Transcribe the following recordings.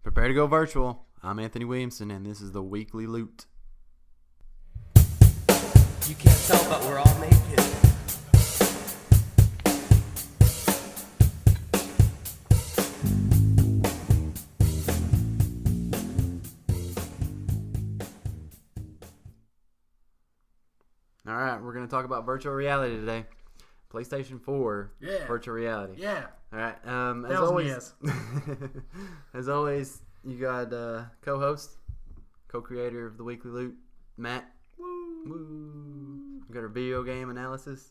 Prepare to go virtual. I'm Anthony Williamson, and this is the Weekly Loot. You can't tell, but we're all naked. All right, we're going to talk about virtual reality today. PlayStation 4 Yeah. virtual reality. Yeah. All right. As Tells me always, yes. as always, you got co-host, co-creator of the Weekly Loot, Matt. Woo. We got our video game analysis,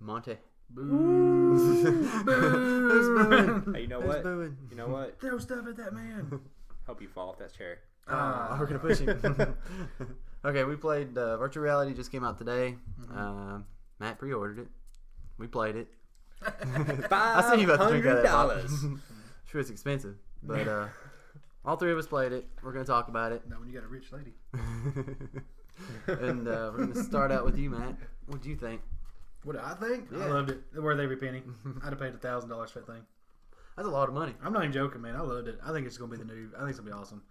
Monte. Boo. Who's booing? Hey, you know Who's what? booing? You know what? Throw stuff at that man. Hope you fall off that chair. We're gonna push him. Okay, we played virtual reality. Just came out today. Matt pre-ordered it. We played it. I seen you about to drink out of that bottle. Sure, it's expensive, but all three of us played it. We're gonna talk about it. Not when you got a rich lady. And we're gonna start out with you, Matt. What do you think? What do I think? Yeah. I loved it. Worth every penny. I'd have paid $1,000 for that thing. That's a lot of money. I'm not even joking, man. I loved it. I think it's gonna be the new. I think it's gonna be awesome.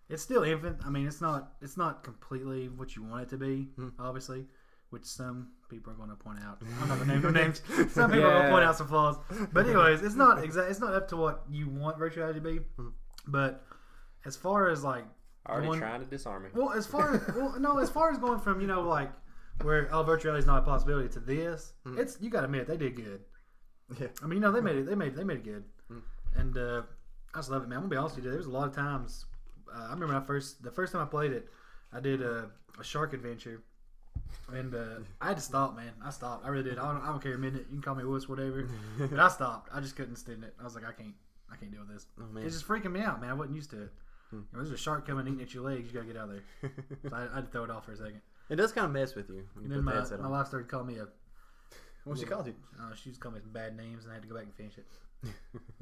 It's still infant. I mean, it's not completely what you want it to be, obviously, which some people are going to point out. I'm not gonna name no names. Some people are gonna point out some flaws. But anyways, it's not up to what you want virtual reality to be. But as far as like Already trying to disarm me. Well, as far as going from like where virtual reality is not a possibility to this, it's you got to admit they did good. Yeah. I mean, they made it good, and I just love it, man. I'm gonna be honest with you. There's a lot of times. I remember the first time I played it, I did a shark adventure, and I had to stop, man. I stopped. I really did. I don't care a minute. You can call me wuss, whatever. But I stopped. I just couldn't stand it. I was like, I can't deal with this. Oh, man. It's just freaking me out, man. I wasn't used to it. There's a shark coming eating at your legs. You gotta get out of there. So I had to throw it off for a second. It does kind of mess with you when And you then put the my headset on. wife started calling me a. What she called you? She was calling me some bad names, and I had to go back and finish it.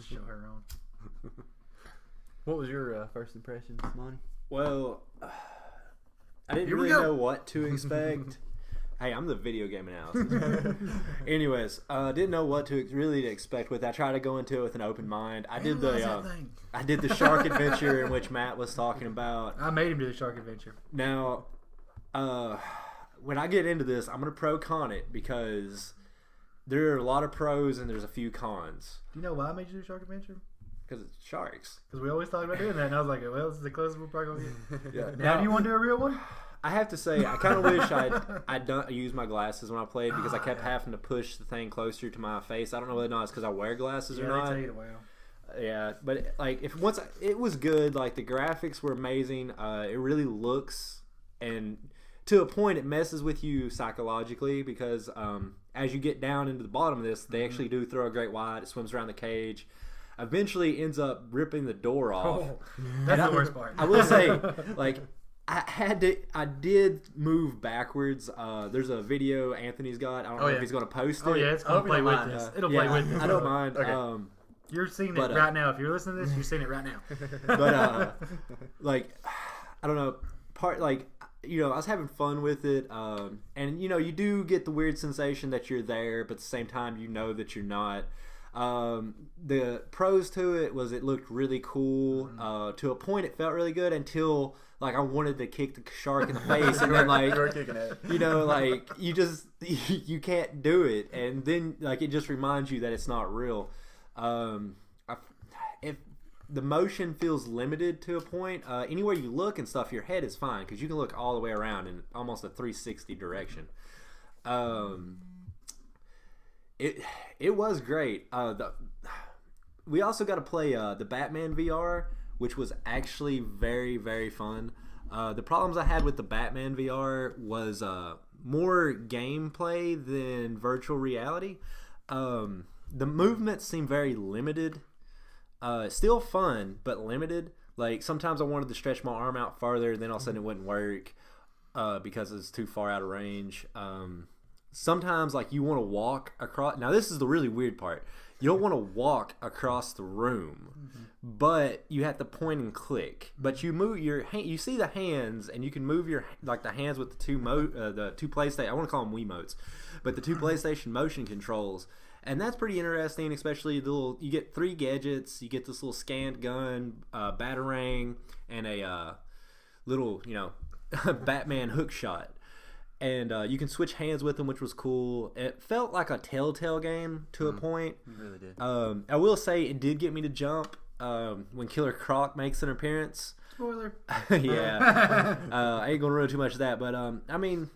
Show her wrong. What was your first impression, Monty? Well, I didn't Here we really go. know what to expect. Hey, I'm the video game analysis. Anyways, didn't know what to really expect with. I tried to go into it with an open mind. I did the shark adventure in which Matt was talking about. I made him do the shark adventure. Now, when I get into this, I'm gonna pro con it because there are a lot of pros and there's a few cons. Do you know why I made you do shark adventure? Because it's sharks. Because we always talk about doing that, and I was like, well, this is the closest we're probably gonna get. Yeah. Now, do you want to do a real one? I have to say, I kind of wish I'd done use my glasses when I played because I kept having to push the thing closer to my face. I don't know whether or not it's because I wear glasses or Yeah, not. they tell you to wear 'em. Yeah, but like it was good. Like the graphics were amazing. It really looks, and to a point, it messes with you psychologically because as you get down into the bottom of this, they actually do throw a great wide. It swims around the cage. Eventually, ends up ripping the door off. Oh, that's the worst part. I will say, like, I did move backwards. There's a video Anthony's got. I don't know if he's going to post it. Oh yeah, it's gonna play with this. It'll play with this. I don't mind. Okay. You're seeing but, it right now. If you're listening to this, you're seeing it right now. But like, I don't know. I was having fun with it, and you do get the weird sensation that you're there, but at the same time, you know that you're not. The pros to it was it looked really cool. To a point, it felt really good until like I wanted to kick the shark in the face, and then like You were kicking it. like you can't do it, and then like it just reminds you that it's not real. If the motion feels limited to a point, anywhere you look and stuff, your head is fine because you can look all the way around in almost a 360 direction. It was great. We also got to play the Batman VR, which was actually very, very fun. The problems I had with the Batman VR was more gameplay than virtual reality. The movements seem very limited. Still fun, but limited. Like sometimes I wanted to stretch my arm out farther, then all of a sudden it wouldn't work because it's too far out of range. Sometimes like you want to walk across. Now this is the really weird part. You don't want to walk across the room, but you have to point and click. But you move your hand. You see the hands, and you can move your the hands with the two PlayStation. I want to call them Wiimotes, but the two PlayStation motion controls. And that's pretty interesting, especially you get 3 gadgets. You get this little scanned gun, batarang, and a little, Batman hook shot. And you can switch hands with them, which was cool. It felt like a Telltale game to a point. It really did. I will say it did get me to jump when Killer Croc makes an appearance. Spoiler. Yeah. I ain't gonna ruin too much of that, but I mean,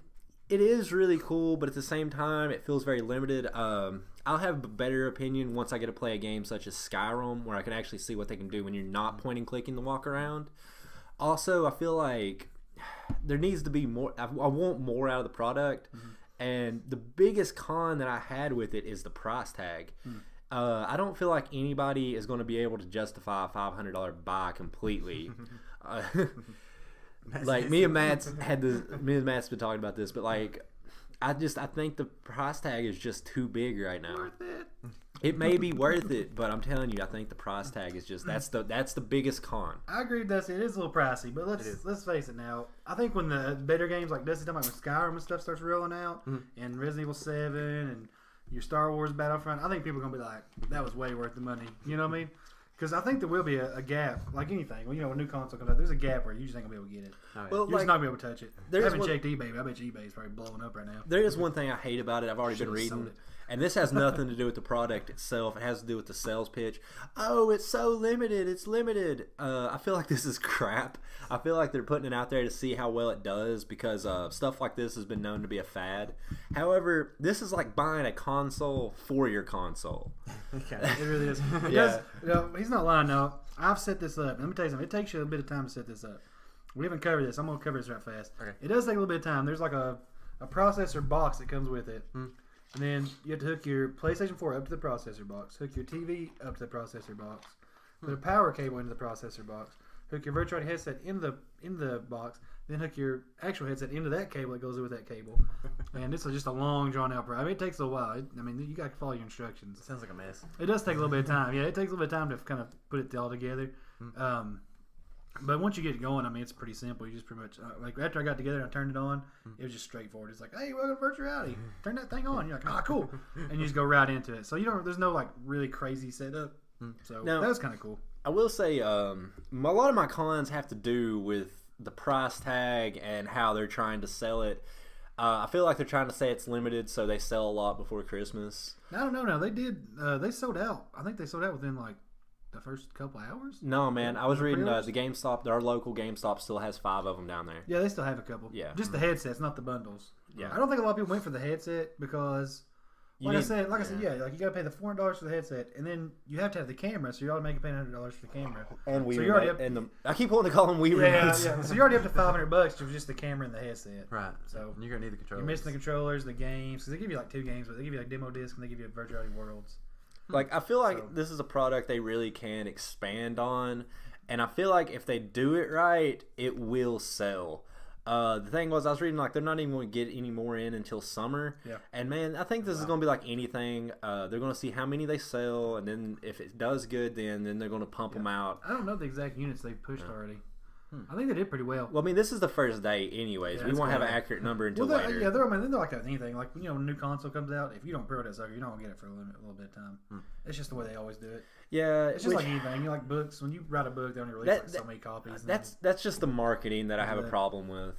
it is really cool, but at the same time, it feels very limited. I'll have a better opinion once I get to play a game such as Skyrim, where I can actually see what they can do when you're not point and clicking to walk around. Also, I feel like there needs to be more. I want more out of the product, and the biggest con that I had with it is the price tag. I don't feel like anybody is going to be able to justify a $500 buy completely. Like me and Matt's been talking about this, but like I think the price tag is just too big right now. Worth it. It may be worth it, but I'm telling you, I think the price tag is just that's the biggest con. I agree with Dusty. It is a little pricey, but let's face it now. I think when the better games like Dusty talking about when Skyrim and stuff starts rolling out, and Resident Evil 7 and your Star Wars Battlefront, I think people are gonna be like, that was way worth the money. You know what I mean? Because I think there will be a gap, like anything. When a new console comes out, there's a gap where you just ain't gonna be able to get it. Oh, yeah. Well, You're just not gonna be able to touch it. I haven't checked eBay, but I bet you eBay is probably blowing up right now. There is one thing I hate about it. I've already been reading, and this has nothing to do with the product itself. It has to do with the sales pitch. Oh, it's so limited. It's limited. I feel like this is crap. I feel like they're putting it out there to see how well it does because stuff like this has been known to be a fad. However, this is like buying a console for your console. Okay. It really is. Yeah. He's not lying now. I've set this up. Let me tell you something. It takes you a bit of time to set this up. We haven't covered this. I'm going to cover this right fast. Okay. It does take a little bit of time. There's like a processor box that comes with it. And then you have to hook your PlayStation 4 up to the processor box. Hook your TV up to the processor box. Put a power cable into the processor box. Hook your virtual headset in the box. Then hook your actual headset into that cable that goes with that cable. And this is just a long, drawn-out process. I mean, it takes a while. You got to follow your instructions. Sounds like a mess. It does take a little bit of time. Yeah, it takes a little bit of time to kind of put it all together. But once you get it going, I mean, it's pretty simple. You just pretty much, like after I got together and I turned it on, it was just straightforward. It's like, hey, welcome to virtual reality. Turn that thing on. You're like, ah, cool. And you just go right into it. So there's no like really crazy setup. So Now, that was kind of cool. I will say a lot of my cons have to do with the price tag and how they're trying to sell it. I feel like they're trying to say it's limited, so they sell a lot before Christmas. No. They did. They sold out. I think they sold out within like the first couple hours. No, man. I was reading the pre-orders? GameStop. Our local GameStop still has 5 of them down there. Yeah, they still have a couple. Yeah. Just the headsets, not the bundles. Yeah. I don't think a lot of people went for the headset because, like I said, yeah, like you got to pay the $400 for the headset, and then you have to have the camera, so you're automatically paying $100 for the camera. And so you already have, I keep wanting to call them Wii remotes. yeah. So you already up to $500 for just the camera and the headset. Right. So you're gonna need the controllers. you're missing the controllers, the games, because they give you like 2 games, but they give you like demo disc and they give you Virtual Reality Worlds. Like, I feel like this is a product they really can expand on, and I feel like if they do it right, it will sell. The thing was, I was reading like they're not even going to get any more in until summer. Yeah. And man, I think this is going to be like anything. They're going to see how many they sell, and then if it does good, then they're going to pump them out. I don't know the exact units they've pushed already. I think they did pretty well. Well, I mean, this is the first day, anyways. Yeah, we it's won't have an cool. accurate number until Well, later. they're like that with anything. Like, when a new console comes out, if you don't pre-order that sucker, you're not going to get it for a little bit of time. It's just the way they always do it. Yeah, It's just like anything. You like books. When you write a book, they only release like so many copies. And that's just the marketing that I have a problem with.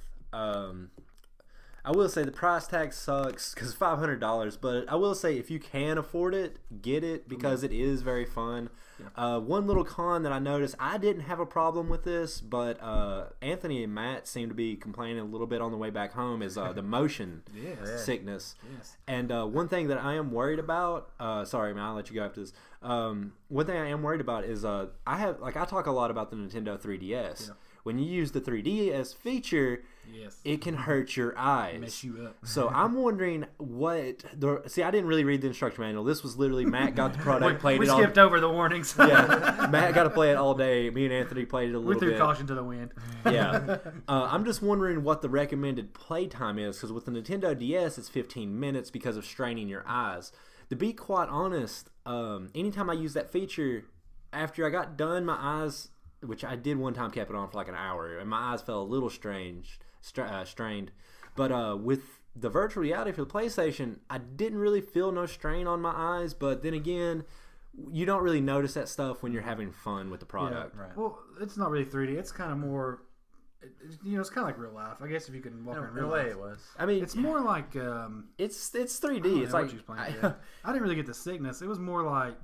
I will say the price tag sucks because $500, but I will say if you can afford it, get it because it is very fun. Yeah. One little con that I noticed, I didn't have a problem with this, but Anthony and Matt seem to be complaining a little bit on the way back home is the motion sickness. Yes. And one thing that I am worried about, sorry man, I'll let you go after this. One thing I am worried about is I talk a lot about the Nintendo 3DS. Yeah. When you use the 3DS feature, it can hurt your eyes. Mess you up. So I'm wondering see, I didn't really read the instruction manual. This was literally Matt got the product, played it. We skipped over the warnings. Yeah, Matt got to play it all day. Me and Anthony played it a little bit. We threw caution to the wind. Yeah. I'm just wondering what the recommended playtime is because with the Nintendo DS, it's 15 minutes because of straining your eyes. To be quite honest, anytime I use that feature, after I got done, my eyes, which I did one time, kept it on for like an hour, and my eyes felt a little strained. But with the virtual reality for the PlayStation, I didn't really feel no strain on my eyes, but then again, you don't really notice that stuff when you're having fun with the product. Yeah, right. Well, it's not really 3D. It's kind of more, it's kind of like real life. I guess if you can walk around real life. It was. I mean, it's more like it's 3D. It's like I didn't really get the sickness. It was more like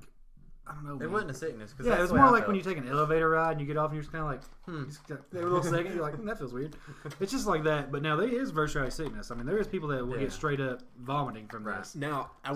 I don't know. It wasn't a sickness. Yeah, it was more like when you take an elevator ride and you get off and you're just kind of like, every little second you're like, that feels weird. It's just like that. But now there is virtual reality sickness. I mean, there is people that will get straight up vomiting from this. Now, I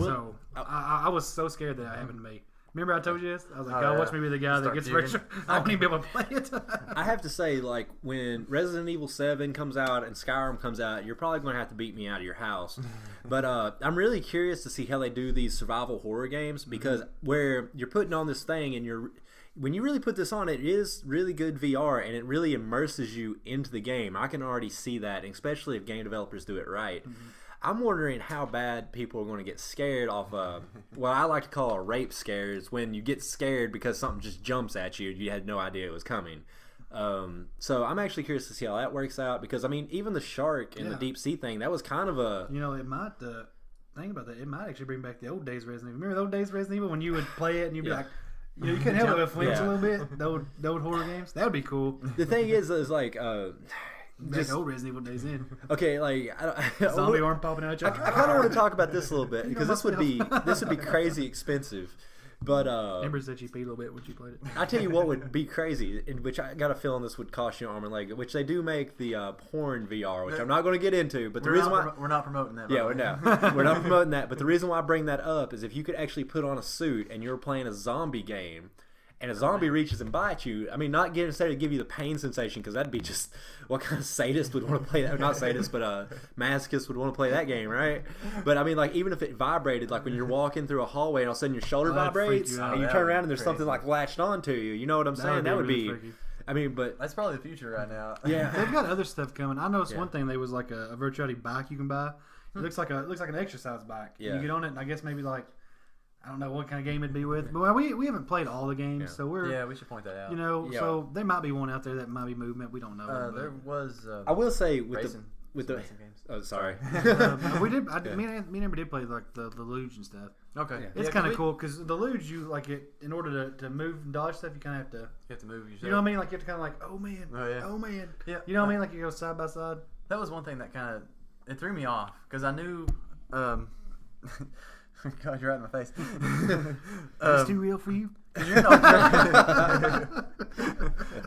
was so scared that happened to me. Remember I told you this? I was like, watch me be the guy that gets virtual. I won't even be able to play it. I have to say, like, when Resident Evil 7 comes out and Skyrim comes out, you're probably going to have to beat me out of your house. But I'm really curious to see how they do these survival horror games, because where you're putting on this thing and when you really put this on, it is really good VR and it really immerses you into the game. I can already see that, especially if game developers do it right. I'm wondering how bad people are going to get scared off of what I like to call a rape scare, is when you get scared because something just jumps at you. You had no idea it was coming. So I'm actually curious to see how that works out, because, I mean, even the shark and the deep sea thing, that was kind of a... You know, it might... think about that. It might actually bring back the old days Resident Evil. Remember the old days Resident Evil when you would play it and you'd be like... You know, you couldn't help but flinch a little bit. The old horror games. That would be cool. The thing is like... Just old Resident Evil days in. Okay, like zombie arm popping out. I kind of want to talk about this a little bit, because this would be crazy expensive. But Ember said she paid a little bit when she played it. I tell you what would be crazy, in which I got a feeling this would cost you an arm and leg, which they do make the porn VR, which I'm not going to get into. But the reason why we're not promoting that. Yeah, we're not promoting that. But the reason why I bring that up is if you could actually put on a suit and you're playing a zombie game, and a zombie reaches and bites you, I mean, not necessarily to give you the pain sensation, because that'd be just, what kind of sadist would want to play that? Not sadist, but masochist would want to play that game, right? But I mean, like, even if it vibrated, like when you're walking through a hallway and all of a sudden your shoulder vibrates, and you turn around and there's something like latched onto you. You know what I'm saying? That would be. I mean, but that's probably the future right now. Yeah, they've got other stuff coming. I noticed one thing. There was like a virtuality bike you can buy. It looks like an exercise bike. Yeah. You get on it, and I guess maybe like, I don't know what kind of game it'd be with, but we haven't played all the games, so we should point that out. You know, so there might be one out there that might be movement. We don't know. There was. I will say with racing, the games. Oh, sorry. We did. Me and Amber did play like the luge and stuff. Okay, it's kind of cool because the luge, you like it in order to move and dodge stuff. You kind of have to move yourself. You know what I mean? Like you have to kind of like, oh man, yeah. You know what I mean? Like you go side by side. That was one thing that kind of threw me off, because I knew. God, you're right in my face. It's too real for you.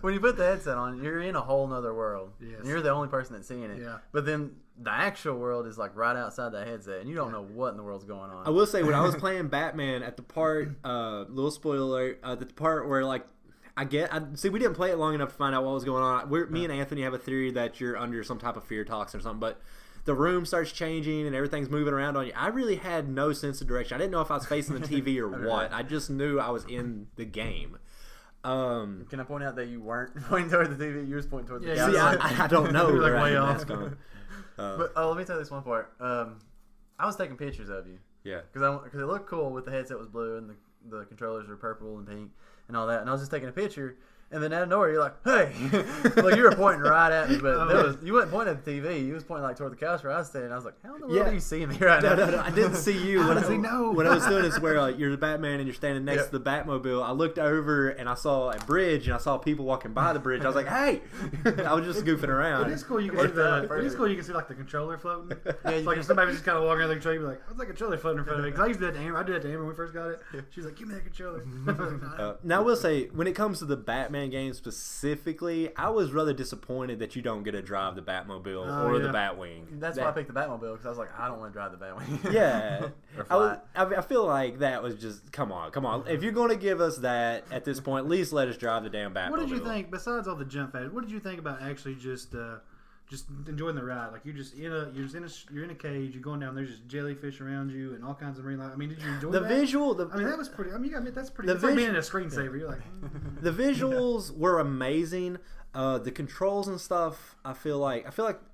When you put the headset on, you're in a whole nother world. Yes. And you're the only person that's seeing it. Yeah. But then the actual world is like right outside that headset, and you don't know what in the world's going on. I will say, when I was playing Batman, at the part, little spoiler, the part where like we didn't play it long enough to find out what was going on. Me and Anthony have a theory that you're under some type of fear toxin or something, but the room starts changing and everything's moving around on you. I really had no sense of direction. I didn't know if I was facing the TV or what. I just knew I was in the game. Can I point out that you weren't pointing toward the TV? You were pointing toward the See, I don't know. You're like way off. But let me tell you this one part. I was taking pictures of you. Yeah. Because it looked cool with the headset was blue and the controllers were purple and pink and all that. And I was just taking a picture. And then out of nowhere, you're like, "Hey!" Like you were pointing right at me, but you wasn't pointing at the TV. You was pointing like toward the couch where I was standing. I was like, "How in the world are you seeing me right now?" No, I didn't see you. How does he know? What I was doing is where you're the Batman and you're standing next to the Batmobile. I looked over and I saw a bridge and I saw people walking by the bridge. I was like, "Hey!" I was just goofing around. It is cool. You can see like the controller floating. Yeah, it's like if somebody was just kind of walking around the controller, you'd be like, "What's that controller floating in front of me?" Because I used to do that to Amber. I did that to Amber when we first got it. She was like, "Give me that controller." Now I will say, when it comes to the Batman games specifically, I was rather disappointed that you don't get to drive the Batmobile or the Batwing. That's why I picked the Batmobile, because I was like, I don't want to drive the Batwing. Yeah. I feel like that was just, come on. If you're going to give us that at this point, at least let us drive the damn Batmobile. What did you think, besides all the jump factors, what did you think about actually just enjoying the ride? Like you're in a cage, you're going down, there's just jellyfish around you and all kinds of marine life. I mean, did you enjoy that? I mean, that was pretty. I mean, you gotta admit, that's pretty. It's like being in a screensaver. You're like, the visuals were amazing. The controls and stuff, I feel like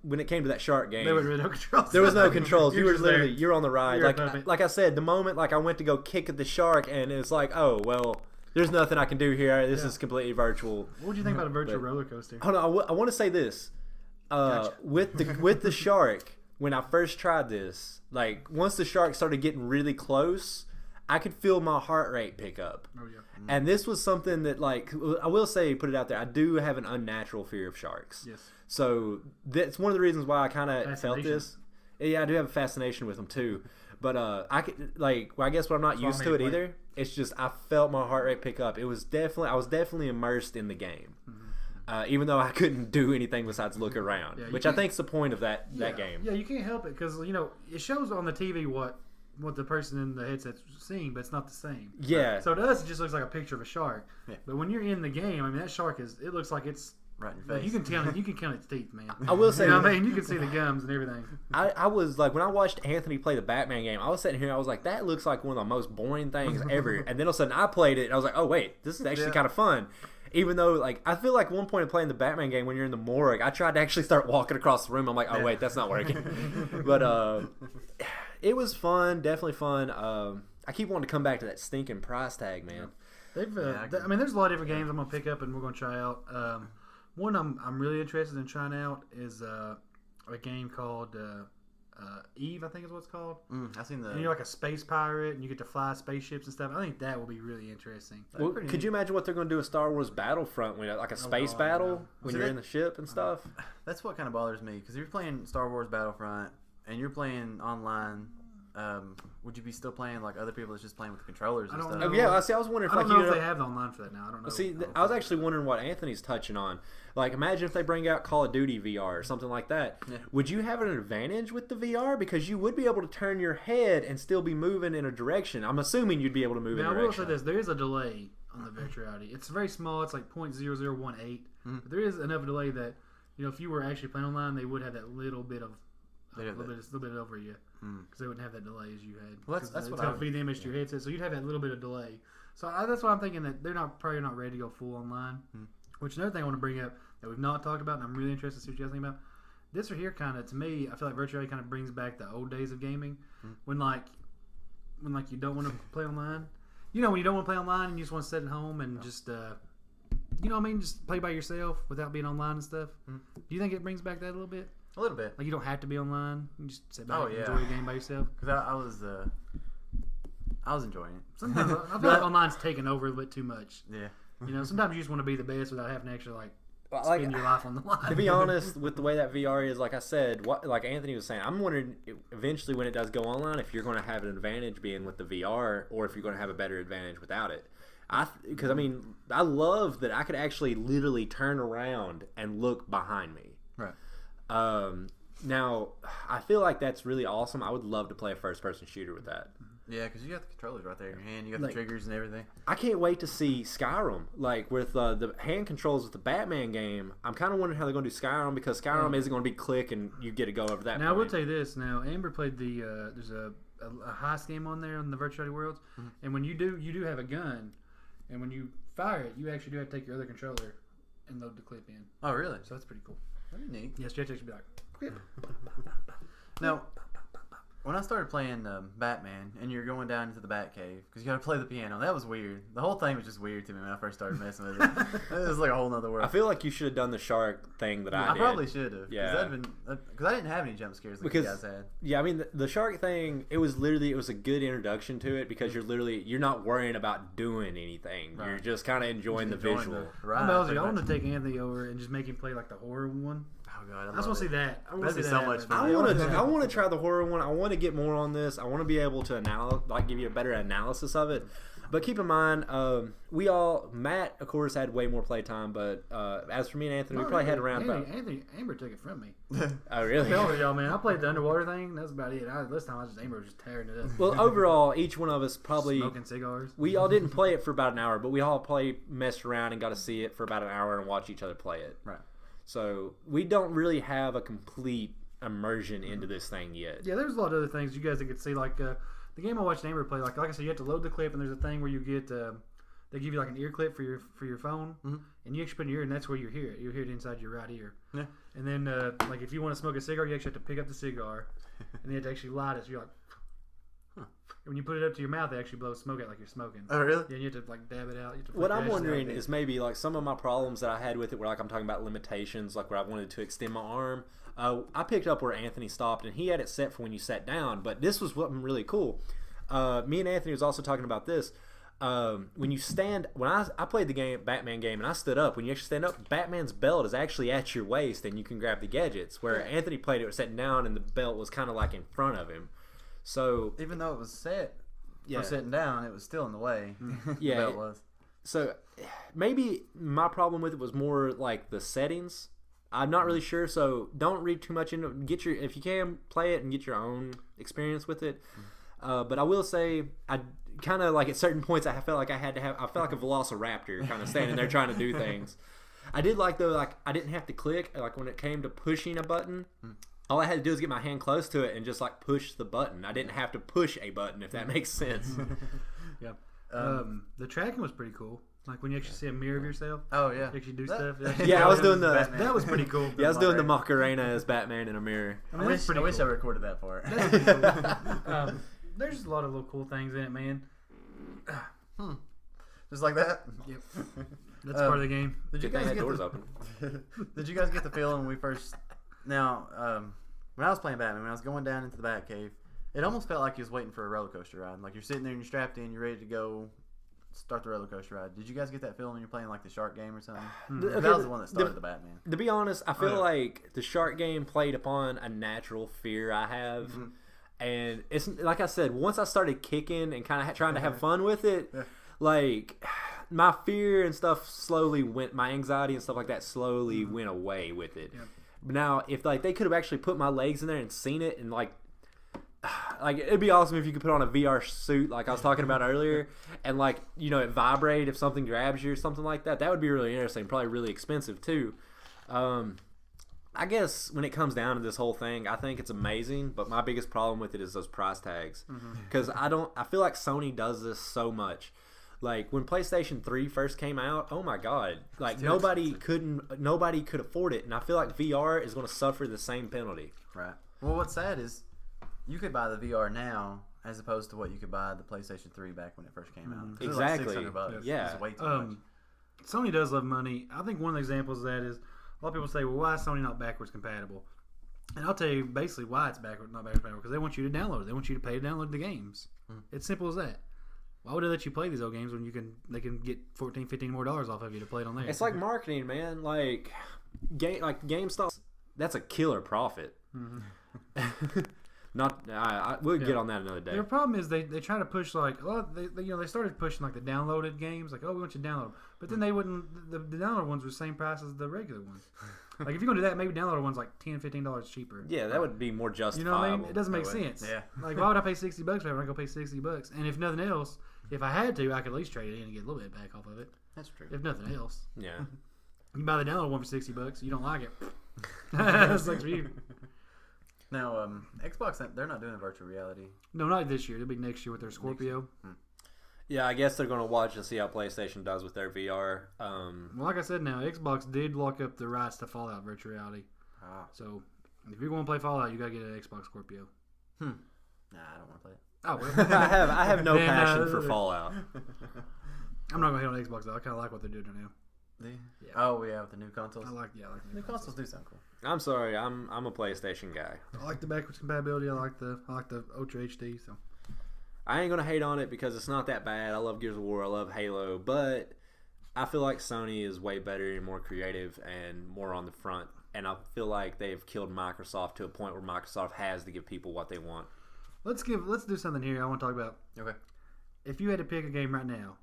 when it came to that shark game, there was no controls. There was no controls. You were literally you're on the ride. You're like I said, the moment I went to go kick at the shark, and it's like, oh well, there's nothing I can do here. This is completely virtual. What would you think about a virtual roller coaster? Hold on, I want to say this. Gotcha. With the shark, when I first tried this, like once the shark started getting really close, I could feel my heart rate pick up. Oh yeah. And this was something that, like, I will say, put it out there, I do have an unnatural fear of sharks. Yes. So that's one of the reasons why I kind of felt Fascination. this. Yeah, I do have a fascination with them too. But I could, like, well, I guess when I'm not That's why used I to made it it either, it's just I felt my heart rate pick up. It was definitely, I was definitely immersed in the game. Even though I couldn't do anything besides look around, Yeah, you which I can't- think is the point of that game. Yeah, you can't help it because it shows on the TV what the person in the headset's seeing, but it's not the same. Yeah. So to us, it just looks like a picture of a shark. Yeah. But when you're in the game, I mean, that shark it looks like it's Right in your like face. you can count its teeth, man. I will say, You know what I mean? You can see the gums and everything. I was like, when I watched Anthony play the Batman game, I was sitting here, I was like, that looks like one of the most boring things ever. And then all of a sudden I played it, and I was like, oh wait, this is actually kind of fun. Even though, like, I feel like one point of playing the Batman game when you're in the morgue, I tried to actually start walking across the room. I'm like, oh wait, that's not working. But it was fun, definitely fun. I keep wanting to come back to that stinking price tag, man. They've, Yeah, I mean, there's a lot of different games I'm gonna pick up and we're gonna try out. One I'm really interested in trying out is a game called Eve, I think is what it's called. I've seen the. And you're like a space pirate and you get to fly spaceships and stuff. I think that will be really interesting. Well, could you imagine what they're going to do with Star Wars Battlefront, when like a space God, battle yeah. when See, you're that- in the ship and stuff? That's what kind of bothers me because you're playing Star Wars Battlefront and you're playing online. Would you be still playing like other people that's just playing with the controllers and I don't stuff? know. Oh, yeah, I was wondering if I don't like know you if they have the online for that now. I don't know. See, I was actually wondering what Anthony's touching on. Like, imagine if they bring out Call of Duty VR or something like that. Yeah. Would you have an advantage with the VR? Because you would be able to turn your head and still be moving in a direction. I'm assuming you'd be able to move Now, in I a will say direction. this: there is a delay on the virtual reality. It's very small. It's like 0.0018. But there is enough delay that if you were actually playing online, they would have that little bit of They have that. little bit over you because they wouldn't have that delay as you had. Well, that's 'Cause what it's I gonna would- feed the image to your headset, so you'd have that little bit of delay. So that's why I'm thinking that they're probably not ready to go full online. Which another thing I want to bring up that we've not talked about, and I'm really interested to see what you guys think about. This right here, kind of to me, I feel like virtual reality kind of brings back the old days of gaming, when you don't want to play online. When you don't want to play online and you just want to sit at home and just just play by yourself without being online and stuff. Do you think it brings back that a little bit? A little bit. Like you don't have to be online. You just sit back Oh, and yeah. enjoy the game by yourself. Because I was enjoying it. Sometimes I feel like online's taking over a little bit too much. Yeah. Sometimes you just want to be the best without having to actually Well, spend your life on the line. to be honest, with the way that VR is, like I said, like Anthony was saying, I'm wondering eventually when it does go online if you're going to have an advantage being with the VR or if you're going to have a better advantage without it. Because I love that I could actually literally turn around and look behind me. Right. Now, I feel like that's really awesome. I would love to play a first-person shooter with that. Yeah, because you got the controllers right there in your hand. You got Like- the triggers and everything. I can't wait to see Skyrim. Like, with the hand controls with the Batman game, I'm kind of wondering how they're going to do Skyrim, because Skyrim isn't going to be click and you get to go over that Now I will point. tell you this. Now Amber played the there's a heist game on there on the virtual reality worlds, and when you do have a gun, and when you fire it, you actually do have to take your other controller and load the clip in. Oh, really? So that's pretty cool. That'd be neat. Yes, you have to actually be like, clip. Now, when I started playing Batman, and you're going down into the Batcave because you got to play the piano, that was weird. The whole thing was just weird to me when I first started messing with it. It was like a whole nother world. I feel like you should have done the shark thing that I I did. probably should have. Yeah. Because I didn't have any jump scares like you guys had. Yeah, I mean the shark thing. It was a good introduction to it, because you're not worrying about doing anything. Right. You're just kind of enjoying the visual. Right. I'm pretty I want much. to take Anthony over and just make him play like the horror one. Oh god, I just want to see that. I want to That'd see be so that, much but- fun. I want to try the horror one. I want to get more on this. I want to be able to give you a better analysis of it. But keep in mind, Matt, of course, had way more playtime. But as for me and Anthony, we probably had around about. Amber took it from me. Oh, really? Tell y'all, man. I played the underwater thing. That's about it. This time Amber was just tearing it up. Well, overall, each one of us probably. Smoking cigars. We all didn't play it for about an hour, but we all messed around and got to see it for about an hour and watch each other play it. Right. So we don't really have a complete immersion into this thing yet. Yeah, there's a lot of other things you guys that could see. Like the game I watched Amber play. Like I said, you have to load the clip, and there's a thing where you get they give you like an ear clip for your phone, and you actually put in your ear, and that's where you hear it. You hear it inside your right ear. Yeah. And then like if you want to smoke a cigar, you actually have to pick up the cigar, and you have to actually light it. So you're like, When you put it up to your mouth, they actually blow smoke out like you're smoking. Oh, really? Yeah, you have to like dab it out. You have to What flick I'm the ashes wondering out. is maybe like some of my problems that I had with it, where like I'm talking about limitations, like where I wanted to extend my arm. I picked up where Anthony stopped, and he had it set for when you sat down. But this was something really cool. Me and Anthony was also talking about this. When you stand, when I played the Batman game, and I stood up. When you actually stand up, Batman's belt is actually at your waist, and you can grab the gadgets. Where Anthony played it sitting down, and the belt was kind of like in front of him. So Even though it was set yeah, for sitting down, it was still in the way. Yeah. The belt was. So maybe my problem with it was more like the settings. I'm not really sure, so don't read too much into it. If you can, play it and get your own experience with it. But I will say, I kind of like at certain points I felt like I felt like a velociraptor kind of standing there trying to do things. I did like though, like I didn't have to click, like when it came to pushing a button. All I had to do was get my hand close to it and just like push the button. I didn't have to push a button, if that makes sense. Yeah. The tracking was pretty cool. Like when you actually see a mirror of yourself. Oh, yeah. You actually do That- stuff. Yeah, I was doing the. Batman. That was pretty cool. Yeah, I was doing the Macarena as Batman in a mirror. I I mean, wish, that's pretty I, wish I cool. recorded that part. That's pretty cool. There's just a lot of little cool things in it, man. Just like that? Yep. That's part of the game. Did you Good thing guys that get door's the, open. Did you guys get the feeling when we first... Now, when I was playing Batman, when I was going down into the Batcave, it almost felt like you was waiting for a roller coaster ride. Like you're sitting there and you're strapped in, you're ready to go start the roller coaster ride. Did you guys get that feeling when you're playing like the Shark game or something? That was the one that started the Batman. To be honest, I feel yeah. like the Shark game played upon a natural fear I have. And it's like I said, once I started kicking and kind of trying to have fun with it, like my fear and stuff slowly went, my anxiety and stuff like that slowly went away with it. Yep. But now, if like they could have actually put my legs in there and seen it, and like it'd be awesome if you could put on a VR suit like I was talking about earlier, and like it vibrate if something grabs you or something like that. That would be really interesting. Probably really expensive too. I guess when it comes down to this whole thing, I think it's amazing, but my biggest problem with it is those price tags. Because I feel like Sony does this so much. Like when PlayStation 3 first came out, oh my god, like nobody could afford it, and I feel like VR is going to suffer the same penalty. Right. Well, what's sad is you could buy the VR now as opposed to what you could buy the PlayStation 3 back when it first came out. 'Cause it was like Exactly. $600. Yeah. It's way too much. Sony does love money. I think one of the examples of that is a lot of people say, well, why is Sony not backwards compatible? And I'll tell you basically why it's not backwards compatible, because they want you to download it. They want you to pay to download the games. It's simple as that. Why would they let you play these old games when they can get $14, $15 more off of you to play it on there? It's like marketing, man. Like GameStop, that's a killer profit. We'll get on that another day. Their problem is they try to push like a lot. They started pushing like the downloaded games, like, oh, we want you to download them, but then they wouldn't. The download ones were the same price as the regular ones. Like if you're gonna do that, maybe download ones like $10, $15 cheaper. Yeah, that would be more You justifiable. know what I mean? It doesn't make That way. sense. Yeah. Like why would I pay $60 for it when I go pay $60? And if nothing else, if I had to, I could at least trade it in and get a little bit back off of it. That's true. If nothing else, Yeah. you buy the download one for $60. You don't like it. That sucks for you. Now, Xbox, they're not doing a virtual reality. No, not this year. It'll be next year with their Scorpio. Yeah, I guess they're going to watch and see how PlayStation does with their VR. Well, like I said, now Xbox did lock up the rights to Fallout virtual reality. Ah. So if you're going to play Fallout, you gotta get an Xbox Scorpio. Nah, I don't want to play it. Oh, well. I have no Then, passion for Fallout. I'm not gonna hate on Xbox though. I kind of like what they're doing right now. Yeah. Oh, yeah, with the new consoles. I like the New consoles do sound cool. I'm sorry, I'm a PlayStation guy. I like the backwards compatibility. I like the Ultra HD. So I ain't gonna hate on it because it's not that bad. I love Gears of War, I love Halo, but I feel like Sony is way better and more creative and more on the front. And I feel like they've killed Microsoft to a point where Microsoft has to give people what they want. let's do something here. I want to talk about. Okay. If you had to pick a game right now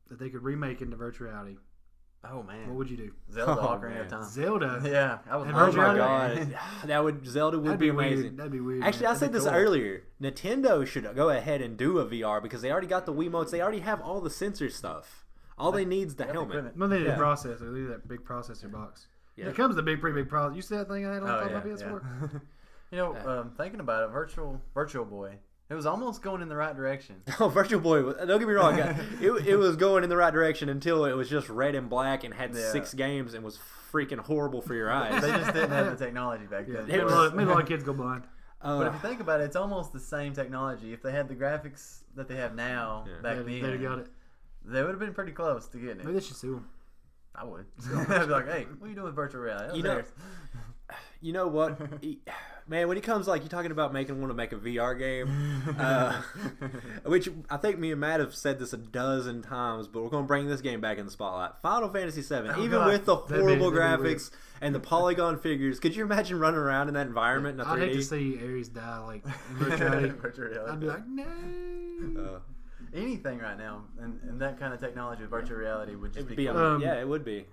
that they could remake into virtual reality, Oh, man. what would you do? Zelda Oh, Ocarina man. of Time. Zelda. Yeah, I was And Oh virtual my reality? god, Zelda would That'd be weird. amazing. That'd be weird. Actually, man. I said That'd this be cool. earlier. Nintendo should go ahead and do a VR because they already got the Wiimotes. They already have all the sensor stuff. All they need is the helmet. equipment. No, they need Yeah. a processor. They need that big processor box. Yeah. It comes with a pretty big processor. You see that thing I had on Oh, top yeah, of my PS4? You know, thinking about it, Virtual Boy, it was almost going in the right direction. Oh, Virtual Boy! Don't get me wrong. It was going in the right direction until it was just red and black and had 6 games and was freaking horrible for your eyes. They just didn't have the technology back Yeah, then. made a lot of kids go blind. But if you think about it, it's almost the same technology. If they had the graphics that they have now back then, they'd got it. they would have been pretty close to getting it. Maybe they should sue them. I would. I'd be like, hey, what are you doing with virtual reality? You know what, man? When it comes like you're talking about want to make a VR game, which I think me and Matt have said this a dozen times, but we're gonna bring this game back in the spotlight. Final Fantasy VII, even with the horrible graphics and the polygon figures, could you imagine running around in that environment in a 3D? I'd hate to see Ares die like in virtual reality. I'd be like, no. Anything right now, and that kind of technology with virtual reality would just be yeah, it would be.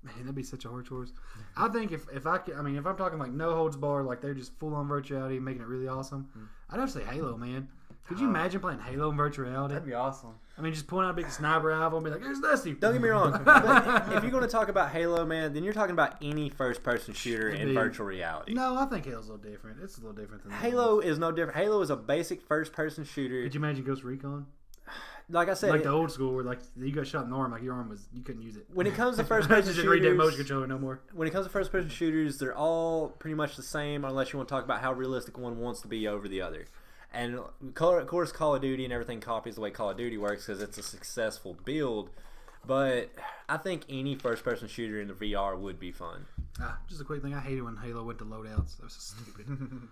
Man, that'd be such a hard choice. I think if I could, I mean, if I'm talking like no holds barred, like they're just full on virtuality, making it really awesome, I'd have to say Halo, man. Could you imagine playing Halo in virtual reality? That'd be awesome. I mean, just point out a big sniper rifle and be like, "There's Dusty." Don't get me wrong. But if you're going to talk about Halo, man, then you're talking about any first-person shooter in virtual reality. No, I think Halo's a little different. It's a little different than Halo is no different. Halo is a basic first-person shooter. Could you imagine Ghost Recon? Like I said, like the old school where like you got shot in the arm, like your arm was you couldn't use it. When it comes to first-person just shooters, read that motion controller no more. When it comes to first-person shooters, they're all pretty much the same, unless you want to talk about how realistic one wants to be over the other. And of course, Call of Duty and everything copies the way Call of Duty works because it's a successful build. But I think any first-person shooter in the VR would be fun. Just a quick thing, I hated when Halo went to loadouts. That was so stupid.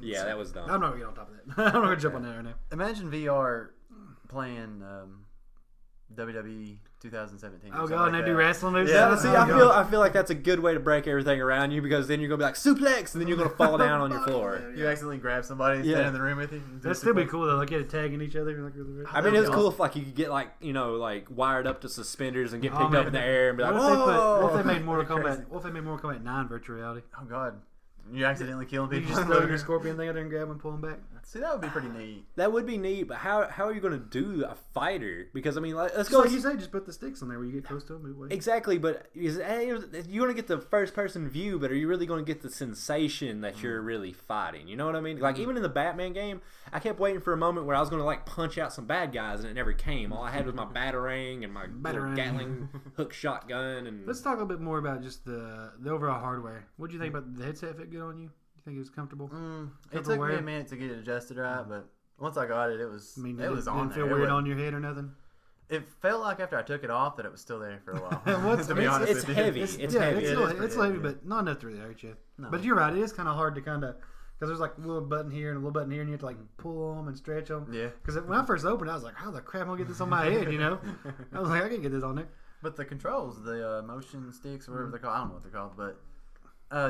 Yeah, that was dumb. I'm not gonna get on top of that. I'm not gonna jump on that right now. Imagine VR playing WWE 2017. Oh god, and they do wrestling moves. Yeah, see, I feel like that's a good way to break everything around you because then you're gonna be like suplex, and then you're gonna fall down on your floor. You accidentally grab somebody and stand in the room with you. That'd still be cool though. Like, get tagging each other. Like, I mean, it's cool if like you could get like like wired up to suspenders and get picked up in the air and be like, what if they made Mortal Kombat? What if they made Mortal Kombat 9 virtual reality? Oh god. You accidentally killing people. You just throw your scorpion thing out there and grab them and pull them back. See, that would be pretty neat. That would be neat, but how are you going to do a fighter? Because I mean, let's go. go. Like you say, just put the sticks on there where you get close to them. Move away. Exactly, but you're going to get the first person view, but are you really going to get the sensation that you're really fighting? You know what I mean? Like even in the Batman game, I kept waiting for a moment where I was going to like punch out some bad guys, and it never came. All I had was my batarang and my Gatling hook shotgun. And let's talk a little bit more about just the overall hardware. What do you think about the headset? Fit good on you? You think it was comfortable? It took me a minute to get it adjusted right, but once I got it, it was on there. Didn't feel weird on your head or nothing? It felt like after I took it off that it was still there for a while. To be honest, it's heavy. It's heavy. It's heavy, but not enough to really hurt you. No. But you're right. It is kind of hard to because there's like a little button here and a little button here, and you have to like pull them and stretch them. Yeah. Because when I first opened, I was like, "How the crap am I gonna get this on my head?" You know? I was like, "I can get this on there." But the controls, the motion sticks, or whatever they're called, I don't know what they're called, but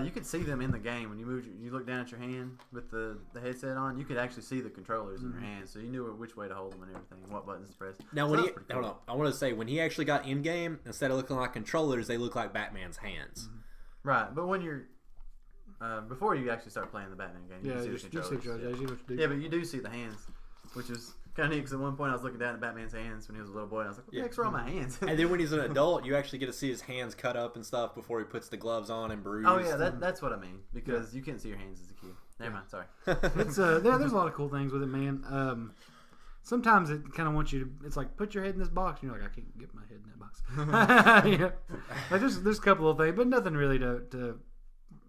you could see them in the game when you look down at your hand with the headset on. You could actually see the controllers in your hand, so you knew which way to hold them and everything, and what buttons to press. Now, hold on, I want to say when he actually got in game, instead of looking like controllers, they look like Batman's hands. Right, but when you're before you actually start playing the Batman game, you see the controllers. Yeah, but you do see the hands, which is kind of neat because at one point I was looking down at Batman's hands when he was a little boy, and I was like, what the heck's wrong with my hands? And then when he's an adult, you actually get to see his hands cut up and stuff before he puts the gloves on and bruised. Oh, yeah, that's what I mean, because you couldn't see your hands as a kid. Never mind, sorry. It's there's a lot of cool things with it, man. Sometimes it kind of wants you to, it's like, put your head in this box, and you're like, I can't get my head in that box. Yeah. Like, there's a couple of things, but nothing really to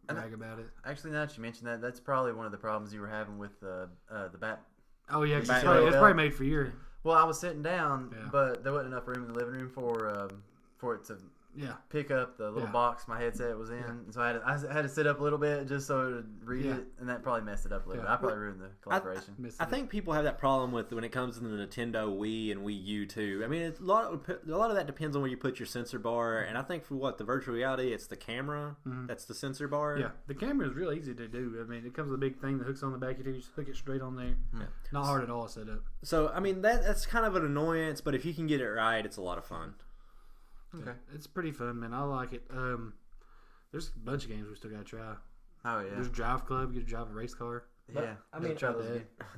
brag about it. Actually, now that you mentioned that, that's probably one of the problems you were having with the Bat. Oh yeah, it's probably made for you. Well, I was sitting down, but there wasn't enough room in the living room for it to pick up the little box my headset was in, and so I had to sit up a little bit just so to read it, and that probably messed it up a little bit. I probably ruined the collaboration. I think people have that problem with when it comes to the Nintendo Wii and Wii U too. I mean, a lot of that depends on where you put your sensor bar, and I think for the virtual reality, it's the camera that's the sensor bar. Yeah, the camera is real easy to do. I mean, it comes with a big thing that hooks on the back. You just hook it straight on there. Yeah. Not hard at all to set up. So I mean, that's kind of an annoyance, but if you can get it right, it's a lot of fun. Okay, it's pretty fun, man. I like it. There's a bunch of games we still gotta try. Oh yeah. There's Drive Club. You get to drive a race car. Yeah, I mean,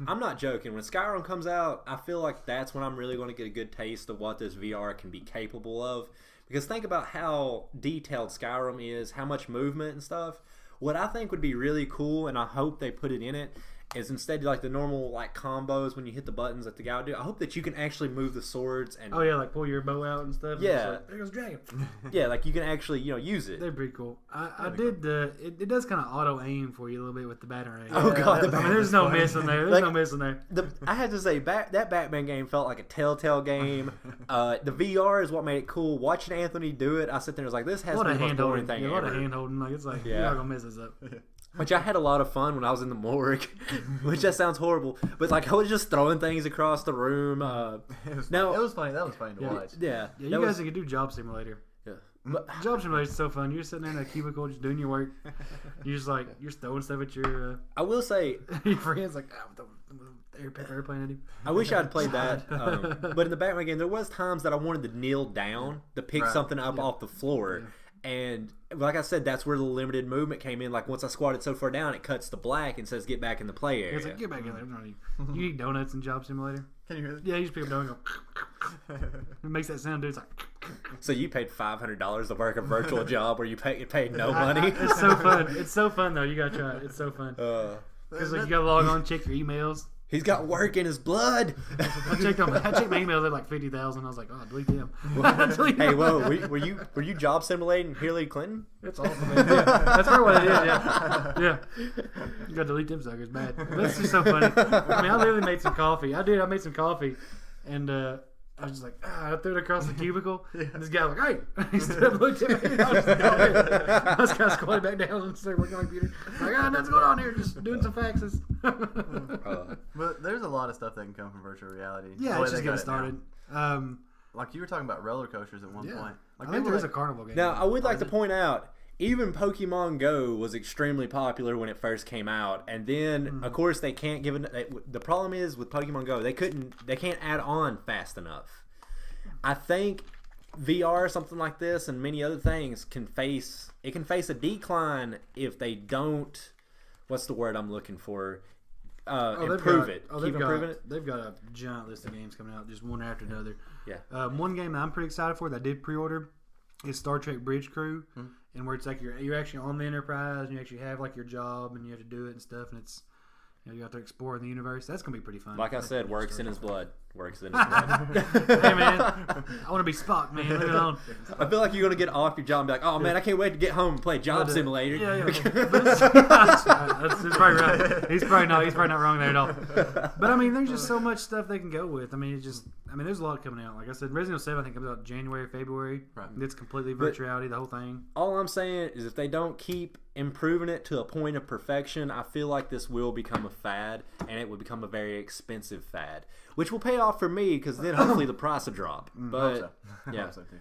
I'm not joking. When Skyrim comes out, I feel like that's when I'm really going to get a good taste of what this VR can be capable of. Because think about how detailed Skyrim is, how much movement and stuff. What I think would be really cool, and I hope they put it in it, is instead like the normal like combos when you hit the buttons that the guy would do. I hope that you can actually move the swords and Oh yeah, like pull your bow out and stuff. And Yeah. like, there goes dragon. yeah, like you can actually use it. They're pretty cool. I did it does kind of auto aim for you a little bit with the batarang. Oh god, that- I mean, there's no missing there. There's Like- no missing there. I had to say that Batman game felt like a Telltale game. The VR is what made it cool. Watching Anthony do it, I sit there and was like, this has What to a be the most hand boring holding. thing Yeah, what a ever. hand holding. Like it's like Yeah. you're not gonna mess this up. Which I had a lot of fun when I was in the morgue, which that sounds horrible, but like I was just throwing things across the room. It was, Now- it was funny. That was funny to Yeah. watch. Yeah, Yeah, you that guys was- could do Job Simulator. yeah. But- Job Simulator is so fun. You're sitting there in a cubicle just doing your work. You're just like you're throwing stuff at your I will say your friends. Like airplane at him. I wish I'd played that. But in the Batman game, there was times that I wanted to kneel down to pick Right. something up off the floor. And like I said, that's where the limited movement came in. Like once I squatted so far down, it cuts to black and says get back in the play area. It's like get back in there. We don't need- You eat donuts in Job Simulator. Can you hear that? Yeah, you just pick up donuts. And go. It makes that sound, dude. It's like So you paid $500 to work a virtual job where you paid no money? it's so fun. It's so fun though. You gotta try it. It's so fun because like you gotta log on, check your emails. He's got work in his blood. I checked my emails. They're like 50,000. I was like, oh, delete them. Delete Hey, them. whoa! Were you job simulating Hillary Clinton? It's awful, man. Yeah, that's probably what it is. Yeah. You gotta delete them suckers. Bad. But it's just so funny. I mean, I literally made some coffee. I did. I made some coffee, and I was just like, I threw it across the cubicle. And this guy was like, hey, he stood up, looked at me. And I was kind of squatted back down and started working on the computer. Like, nothing's going on here. Just doing some faxes. But there's a lot of stuff that can come from virtual reality. Yeah, the way it's they just got getting it now. started. Like you were talking about roller coasters at one Yeah. point. Like I think people there is a that- carnival game. Now, I would like to point out, even Pokemon Go was extremely popular when it first came out, and then of course they can't give it. The problem is with Pokemon Go, they can't add on fast enough. I think VR, something like this, and many other things can face a decline if they don't. What's the word I'm looking for? Improve it. Keep improving it. They've got a giant list of games coming out, just one after another. Yeah. One game that I'm pretty excited for that I did pre-order is Star Trek Bridge Crew, and where it's like you're actually on the Enterprise and you actually have like your job and you have to do it and stuff, and it's you have to explore the universe. That's gonna be pretty fun. Like I said, works in his blood. Works in his blood. Hey man, I want to be Spock, man. Leave it on. I feel like you're gonna get off your job and be like, "Oh man, I can't wait to get home and play Job Simulator." Yeah. But that's probably right. He's probably not wrong there at all. But I mean, there's just so much stuff they can go with. I mean, there's a lot coming out. Like I said, Resident Evil 7 I think comes out January, February. Right. It's completely virtual reality, the whole thing. All I'm saying is if they don't keep improving it to a point of perfection, I feel like this will become a fad, and it will become a very expensive fad, which will pay off for me because then hopefully the price will drop. I hope But so. I yeah. hope so too.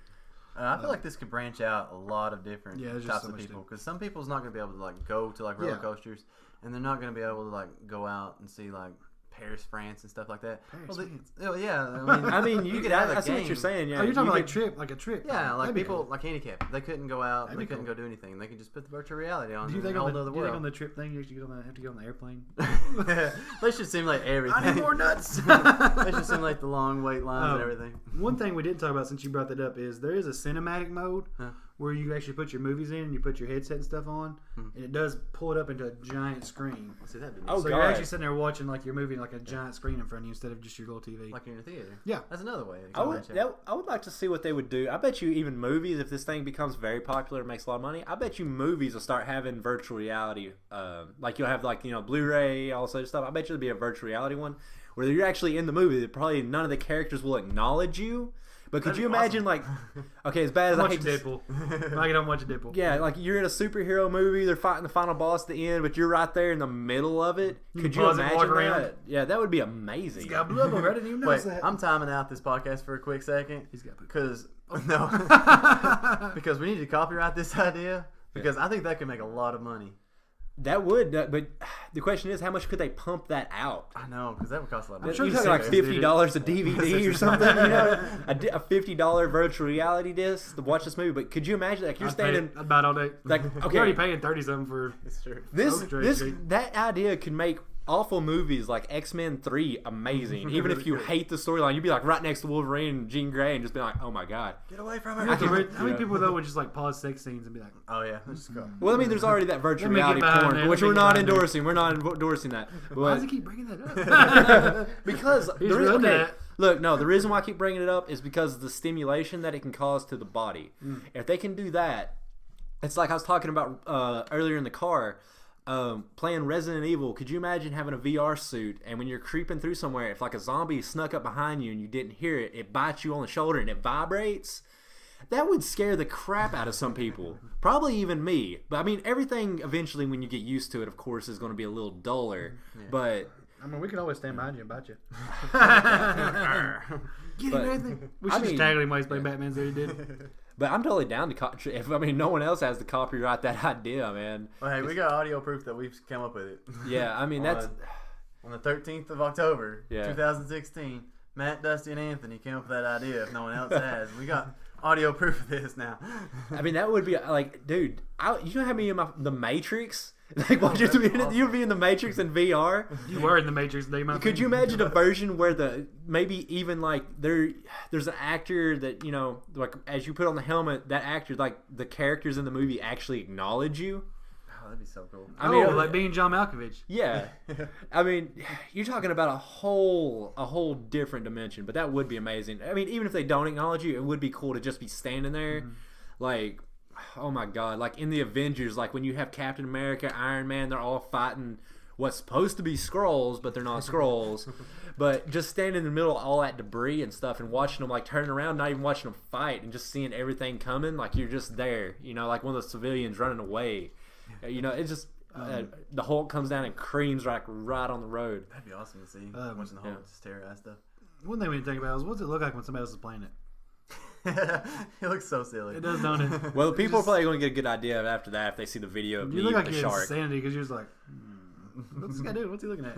I feel like this could branch out a lot of different Yeah, there's just types so of much people to- because some people's not going to be able to like go to like roller Yeah. coasters, and they're not going to be able to like go out and see like Paris, France, and stuff like that. Paris, they- France. oh, yeah, I mean, you could could. have I a see what game. you're saying. Yeah, Oh, you're talking you about could- like a trip. Yeah, like That'd be people cool. like handicapped. They couldn't go out. That'd They be couldn't cool. go do anything. They could just put the virtual reality on Do you and think hold on the, over the do you think world. on the trip thing you actually have to get on the airplane? They should simulate everything. I need more nuts. They should simulate the long wait lines and Um, everything. One thing we didn't talk about since you brought that up is there is a cinematic mode Huh. where you actually put your movies in and you put your headset and stuff on, and it does pull it up into a giant screen. See, that'd be Oh, nice. So God. you're actually sitting there watching like your movie in like a giant screen in front of you instead of just your little TV. like in a theater. Yeah. That's another way. I would like to see what they would do. I bet you even movies, if this thing becomes very popular and makes a lot of money, I bet you movies will start having virtual reality. Like you'll have like Blu-ray, all this other stuff. I bet you there'll be a virtual reality one where you're actually in the movie. Probably none of the characters will acknowledge you. But could That'd you be imagine like, okay, as bad as I'm I hate watching to, Deadpool. Like I'm watching Deadpool. yeah, like you're in a superhero movie, they're fighting the final boss at the end, but you're right there in the middle of it. Could you pause and walk imagine around. that? Yeah, that would be amazing. He's got blood over. I didn't even notice Wait, that. I'm timing out this podcast for a quick second. He's got poop. Because no, because we need to copyright this idea because I think that could make a lot of money. That would, but the question is, how much could they pump that out? I know because that would cost a lot of I'm money. sure You're the talking like same- $50 a DVD or something, a $50 virtual reality disc to watch this movie. But could you imagine, like you're standing, about all day. like You're okay, already paying $30 something for. It's true. this Oak Tree this Street. that idea could make awful movies like X-Men 3, amazing. Even if you hate the storyline, you'd be like right next to Wolverine and Jean Grey and just be like, oh my god. Get away from How her. many people though would just like pause sex scenes and be like, Oh yeah, let's just go. Well, I mean, there's already that virtual Let me get reality behind porn, there. which Let me we're get not behind there. endorsing. We're not endorsing that. why does But he keep bringing that up? because He's the ruined okay, that. look, no, the reason why I keep bringing it up is because of the stimulation that it can cause to the body. If they can do that, it's like I was talking about earlier in the car. Playing Resident Evil, could you imagine having a VR suit and when you're creeping through somewhere, if like a zombie snuck up behind you and you didn't hear it, it bites you on the shoulder and it vibrates? That would scare the crap out of some people. Probably even me. But I mean, everything eventually when you get used to it, of course, is going to be a little duller. Yeah. But I mean, we can always stand behind you and bite you. Get But, him, Nathan. We I should just mean- tag him while he's playing Batman. So he did. but I'm totally down to if no one else has to copyright that idea, man. Well, hey, we got audio proof that we've come up with it. Yeah, I mean that's On the 13th of October, Yeah. 2016, Matt, Dusty, and Anthony came up with that idea. If no one else has, we got audio proof of this now. I mean, that would be like, dude, you know how many of the Matrix? Like, watch that'd be awesome. you'd be in the Matrix in VR. You were in the Matrix, they might. Could you imagine a version where maybe even like there's an actor that, you know, like as you put on the helmet, that actor, like the characters in the movie actually acknowledge you? Oh, that'd be so cool. I mean, like being John Malkovich. Yeah. I mean, you're talking about a whole different dimension, but that would be amazing. I mean, even if they don't acknowledge you, it would be cool to just be standing there, like, oh my god, like in the Avengers, like when you have Captain America, Iron Man, they're all fighting what's supposed to be Skrulls, but they're not Skrulls. But just standing in the middle of all that debris and stuff and watching them like turning around, not even watching them fight, and just seeing everything coming, like you're just there, you know, like one of the civilians running away. You know, it's just the Hulk comes down and creams right on the road. That'd be awesome to see. yeah. Watching the whole just terrorize stuff. One thing we didn't think about is what's it look like when somebody else is playing it? It looks so silly. It does, don't it? Well, people are probably going to get a good idea of after that if they see the video of You me look with like the you're shark. insanity because you're just like, what's this guy doing? What's he looking at?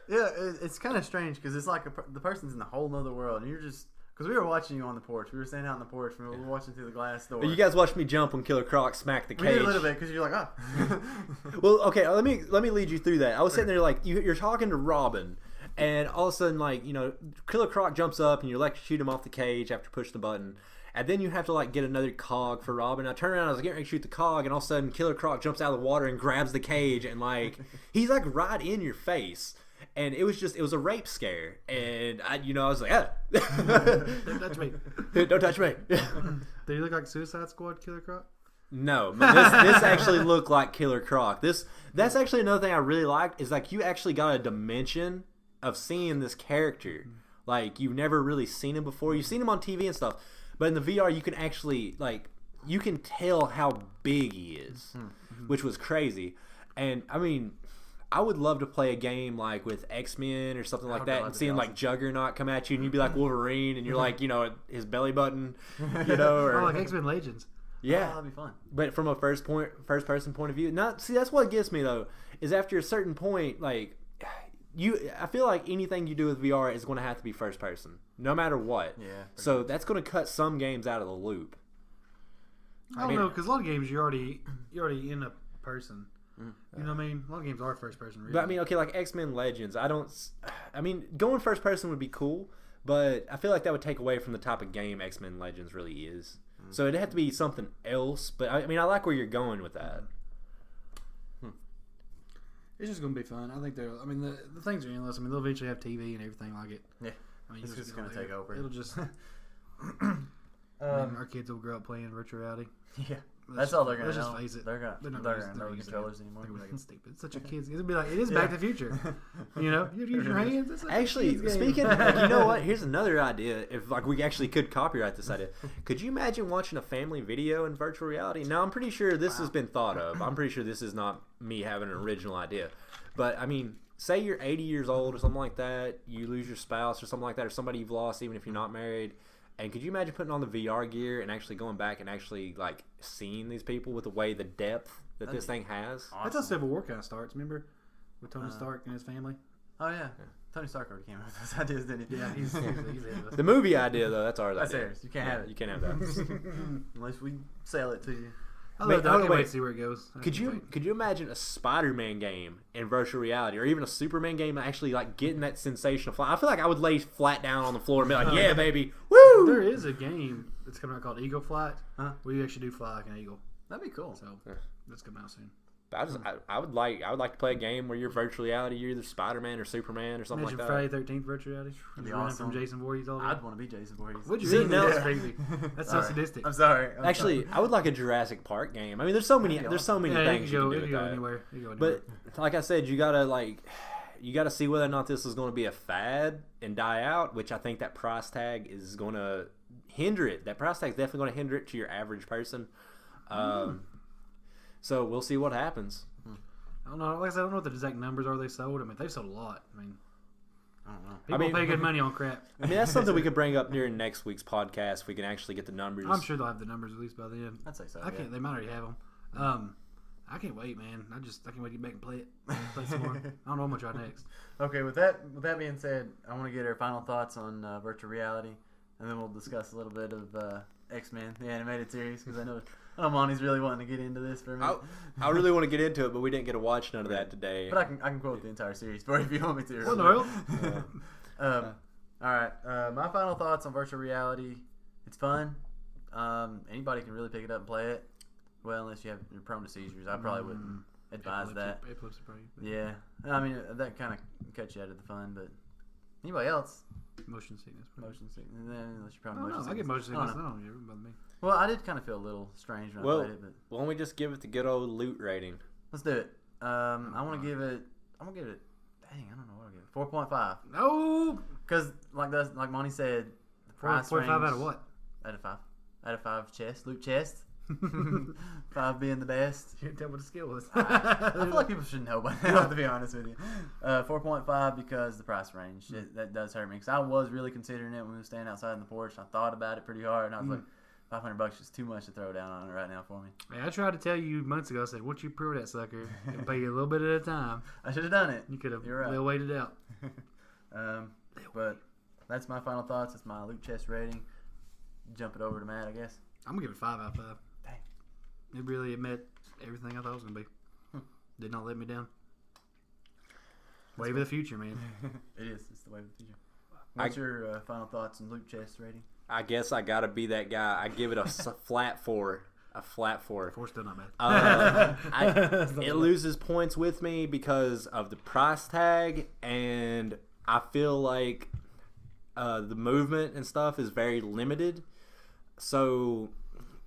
Yeah, it's kind of strange because it's like the person's in a whole nother world, and you're just because we were watching you on the porch. We were standing out on the porch, and we were watching through the glass door. You guys watched me jump when Killer Croc smacked the we did cage. a little bit because you're like, oh. Well, okay, let me lead you through that. I was sitting there like you're talking to Robin, and all of a sudden, like, you know, Killer Croc jumps up and you electrocute him off the cage after push the button. And then you have to like get another cog for Robin. I turn around, I was getting ready to shoot the cog, and all of a sudden Killer Croc jumps out of the water and grabs the cage, and like he's like right in your face. And it was a rape scare, and I was like, Don't touch me. don't touch me. Did he look like Suicide Squad Killer Croc? No, but this actually looked like Killer Croc. That's actually another thing I really liked is like you actually got a dimension of seeing this character. Like you've never really seen him before. You've seen him on TV and stuff, but in the VR you can actually like you can tell how big he is, which was crazy. And I mean, I would love to play a game like with X-Men or something like that, and seeing like Juggernaut come at you, and you'd be like Wolverine, and you're like, you know, his belly button, you know, or like X-Men Legends. yeah, that'd be fun. But from a first person point of view, that's what gets me though. Is after a certain point, like I feel like anything you do with VR is going to have to be first person, no matter what. Yeah. So that's going to cut some games out of the loop. I don't know because a lot of games you're already in a person. You know what I mean? A lot of games are first person. Really. But I mean, okay, like X-Men Legends, I mean, going first person would be cool, but I feel like that would take away from the type of game X-Men Legends really is. So it'd have to be something else. But I mean, I like where you're going with that. It's just gonna be fun. I think they're. I mean, the things are endless. I mean, they'll eventually have TV and everything like it. Yeah. I mean, It's just gonna take over. It'll just. I mean, our kids will grow up playing virtual reality. Yeah. That's all they're gonna Let's know. just face it. They're gonna know controllers anymore. They're gonna be like, it's stupid. It's such a kid's. It'll be like it is Back to the Future. You know, you use your hands. It's like Actually, speaking, like, you know what? Here's another idea. If like we actually could copyright this idea, could you imagine watching a family video in virtual reality? Now, I'm pretty sure this has been thought of. I'm pretty sure this is not me having an original idea. But I mean, say you're 80 years old or something like that. You lose your spouse or something like that, or somebody you've lost, even if you're not married. And could you imagine putting on the VR gear and actually going back and actually like seeing these people with the depth that this thing has? Awesome. That's how Civil War kind of starts. Remember, with Tony Stark and his family. Oh yeah. Tony Stark already came up with those ideas, didn't he? Yeah, he's The movie idea though, that's ours. That's idea. theirs. You can't have it. You can't have that. Unless we sell it to you. I can't wait to see where it goes. Could you imagine a Spider-Man game in virtual reality, or even a Superman game actually like getting that sensation of fly? I feel like I would lay flat down on the floor and be like, "Yeah, baby, woo!" There is a game that's coming out called Eagle Flight. Huh? Where you actually do fly like an eagle. That'd be cool. So that's coming out soon. I would like to play a game where you're virtual reality. You're either Spider-Man or Superman or something Imagine like that. Friday 13th virtual reality. That'd be Running awesome. from Jason Voorhees all day. I'd want to be Jason Voorhees. Would you? See, Really? no. That's crazy. That's so sadistic. I'm sorry. Actually, I would like a Jurassic Park game. I mean, there's so many things you can do with that. Anywhere. You can go anywhere. But like I said, you gotta see whether or not this is going to be a fad and die out, which I think that price tag is going to hinder it. That price tag is definitely going to hinder it to your average person. So we'll see what happens. I don't know. Like I said, I don't know what the exact numbers are they sold. I mean, they've sold a lot. I mean, I don't know. people pay good money on crap. I mean, that's something we could bring up during next week's podcast. If we can actually get the numbers. I'm sure they'll have the numbers at least by then. I'd say so. I can't. They might already have them. I can't wait, man. I can't wait to get back and play it. Play some more. I don't know what y'all next. Okay, with that being said, I want to get our final thoughts on virtual reality, and then we'll discuss a little bit of X-Men, the animated series, because I know Monty's really wanting to get into this for a minute. I really want to get into it, but we didn't get to watch none of that today. But I can quote the entire series for you if you want me to. What in the world? All right. My final thoughts on virtual reality. It's fun. Anybody can really pick it up and play it. Well, unless you're prone to seizures. I probably wouldn't advise that. Epilepsy probably. Yeah. I mean, that kind of cuts you out of the fun, but anybody else? Motion sickness. Motion sickness. Unless you're prone to I don't motion know. sickness. I get motion sickness. I don't know. I don't ever bother me. Well, I did kind of feel a little strange when I played it, but why don't we just give it the good old loot rating? let's do it. I want to give it. I'm gonna give it. Dang, I don't know what I'll give it. 4.5. No. Because like Monty said, the price 4.5 range out of what? Out of 5. Out of 5 chest, loot chest. 5 being the best. You can't tell what the skill was. I feel like people should know by now, to be honest with you. 4.5 because the price range. That does hurt me. Because I was really considering it when we were standing outside on the porch. I thought about it pretty hard, and I was like, $500 is too much to throw down on it right now for me. Hey, I tried to tell you months ago. I said, "Once you prove that sucker, and pay you a little bit at a time." I should have done it. You could have You're right. waited out. But that's my final thoughts. It's my loot chest rating. Jump it over to Matt, I guess. I'm gonna give it 5 out of 5. Dang. It met everything I thought it was gonna be. Did not let me down. Wave of the future, man. It is. It's the way of the future. What's your final thoughts on loot chest rating? I guess I gotta be that guy. I give it a flat 4. A flat 4. 4's still not bad. It loses points with me because of the price tag, and I feel like the movement and stuff is very limited. So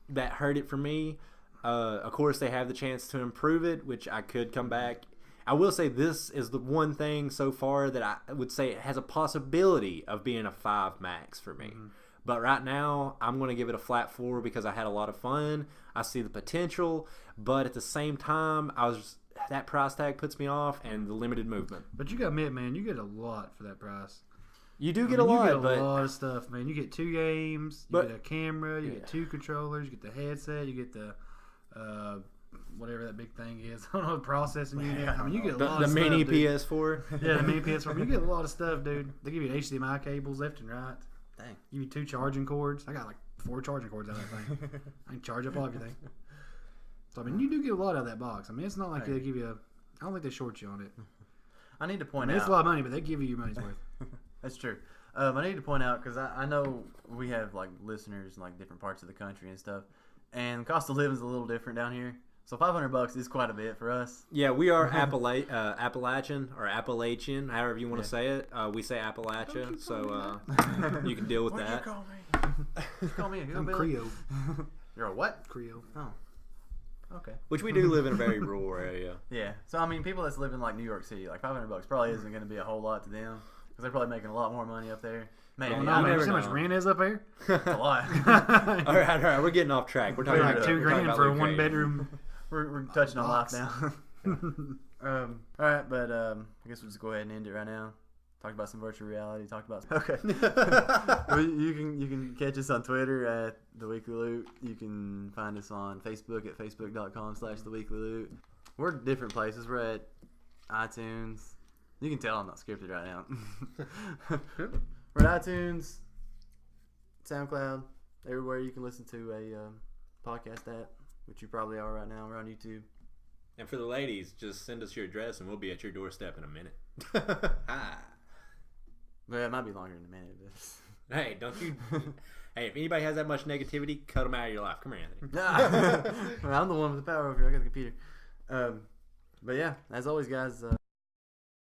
that hurt it for me. Of course, they have the chance to improve it, which I could come back. I will say this is the one thing so far that I would say it has a possibility of being a 5 max for me. Mm-hmm. But right now, I'm going to give it a flat 4 because I had a lot of fun. I see the potential, but at the same time, that price tag puts me off, and the limited movement. But you got to admit, man, you get a lot for that price. You do get a lot, you get but a lot of stuff, man. You get 2 games, you get a camera, you get 2 controllers, you get the headset, you get the whatever that big thing is. I don't know, the processing unit. I mean, you get a lot of stuff. The mini dude. PS4. Yeah, the mini PS4. You get a lot of stuff, dude. They give you HDMI cables left and right. Dang. Give you 2 charging cords. I got like 4 charging cords out of that thing. I can charge up everything. So I mean, you do get a lot out of that box. I mean, it's not like they give you. I don't think they short you on it. I need to point out. It's a lot of money, but they give you your money's worth. That's true. I need to point out because I know we have like listeners in like different parts of the country and stuff, and the cost of living is a little different down here. So $500 is quite a bit for us. Yeah, we are Appalachian or Appalachian, however you want to say it. We say Appalachia, so you can deal with What'd that. you call me? You call me a I'm hillbilly? Creole. You're a what? Creole. Oh. Okay. Which we do live in a very rural area. Yeah. So I mean, people that's living like New York City, like $500 probably isn't going to be a whole lot to them because they're probably making a lot more money up there. Maybe. Oh, no, I man, never you see how know. much rent is up here? It's a lot. all right, we're getting off track. We're talking Like about $2,000 for a 1 bedroom. We're touching on life box. now. All right, but I guess we'll just go ahead and end it right now. Talk about some virtual reality. Talk about well, you can catch us on Twitter at The Weekly Loot. You can find us on Facebook at facebook.com/TheWeeklyLoot. We're at different places. We're at iTunes. You can tell I'm not scripted right now. We're at iTunes, SoundCloud, everywhere you can listen to a podcast at. which you probably are right now. We're on YouTube. And for the ladies, just send us your address and we'll be at your doorstep in a minute. Hi. Well, it might be longer than a minute. But... Hey, don't you... Hey, if anybody has that much negativity, cut them out of your life. Come here, Anthony. Nah. I'm the one with the power over here. I got the computer. But yeah, as always, guys...